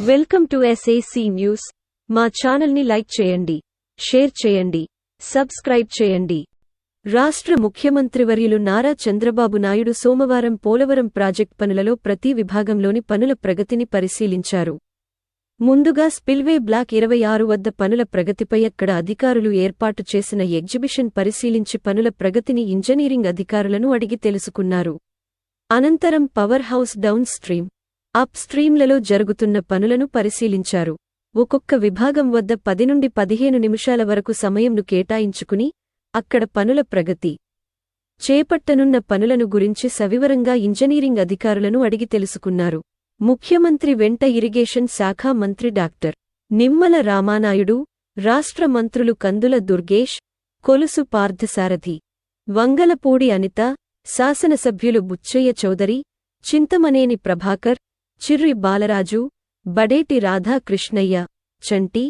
Welcome to SAC news. మా ఛానల్ని like చేయండి, షేర్ చేయండి, సబ్స్క్రైబ్ చేయండి. రాష్ట్ర ముఖ్యమంత్రివర్యులు నారా చంద్రబాబు నాయుడు సోమవారం పోలవరం ప్రాజెక్ట్ పనులలో ప్రతి విభాగంలోని పనుల ప్రగతిని పరిశీలించారు. ముందుగా స్పిల్వే బ్లాక్ 26 వద్ద పనుల ప్రగతిపై అక్కడ అధికారులు ఏర్పాటు చేసిన ఎగ్జిబిషన్ పరిశీలించి పనుల ప్రగతిని ఇంజనీరింగ్ అధికారులను అడిగి తెలుసుకున్నారు. అనంతరం power house down stream, up స్ట్రీమ్లలో జరుగుతున్న పనులను పరిశీలించారు. ఒక్కొక్క విభాగం వద్ద 10 నుండి 15 నిమిషాల వరకు సమయంను కేటాయించుకుని అక్కడ పనుల ప్రగతి, చేపట్టనున్న పనులను గురించి సవివరంగా ఇంజనీరింగ్ అధికారులను అడిగి తెలుసుకున్నారు. ముఖ్యమంత్రి వెంట ఇరిగేషన్ శాఖ మంత్రి డాక్టర్ నిమ్మల రామానాయుడు, రాష్ట్ర మంత్రులు కందుల దుర్గేష్, కొలుసు పార్థసారథి, వంగలపూడి అనిత, శాసనసభ్యులు బుచ్చయ్య చౌదరి, చింతమనేని ప్రభాకర్, చిర్రి బాలరాజు, బడేటి రాధాకృష్ణయ్య, చంటి,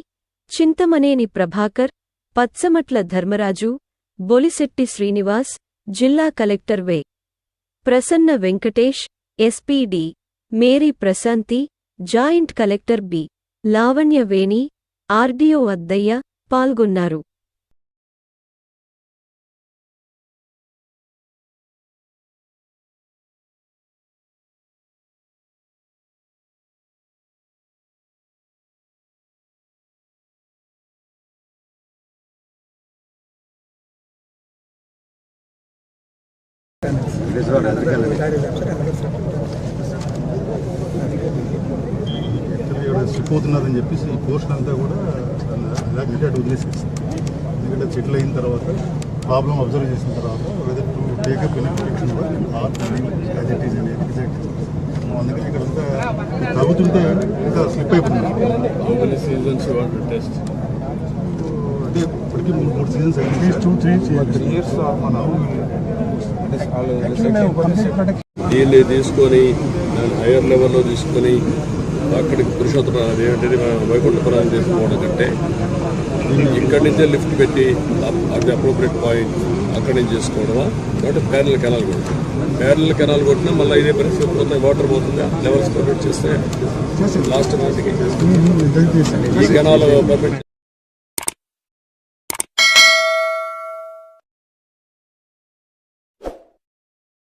చింతమనేని ప్రభాకర్, పత్సమట్ల ధర్మరాజు, బొలిశెట్టి శ్రీనివాస్, జిల్లా collector Y. Prasanna Venkatesh, SPD Mary Prashanti, joint collector B. Lavanya Veni, RDO Addayya పాల్గొన్నారు. పోతున్నారని చెప్పేసి ఈ పోస్ట్ అంతా కూడా అలాగే అటు వదిలేసేసి, ఎందుకంటే సెటిల్ అయిన తర్వాత ప్రాబ్లం అబ్జర్వ్ చేసిన తర్వాత వెదర్ టు టేకప్ ఇన్ఫెక్షన్ అందుకని ఇక్కడ అంతా తగ్గుతుంటే ఇంకా స్లిప్ అయిపోతుంది. అంటే ఇప్పటికీ 3 సీజన్స్ అయింది. 2-3 years దీన్ని తీసుకొని హైయర్ లెవెల్లో తీసుకొని అక్కడికి పురుషోత్తమ ఏంటంటే వైకుంఠపురం చేసుకోవడం కంటే ఇక్కడి నుంచే లిఫ్ట్ పెట్టి అది అప్రోప్రియేట్ పాయింట్ అక్కడి నుంచి చేసుకోవడమా కాబట్టి ప్యారల్ కెనాల్ కొడుతుంది. ప్యారల్ కెనాల్ కొట్టినా మళ్ళీ ఇదే పరిస్థితి పోతే వాటర్ పోతుంది. లెవెల్స్ పర్మిట్ చేస్తే లాస్ట్ ఈ కెనాల్ పర్మిట్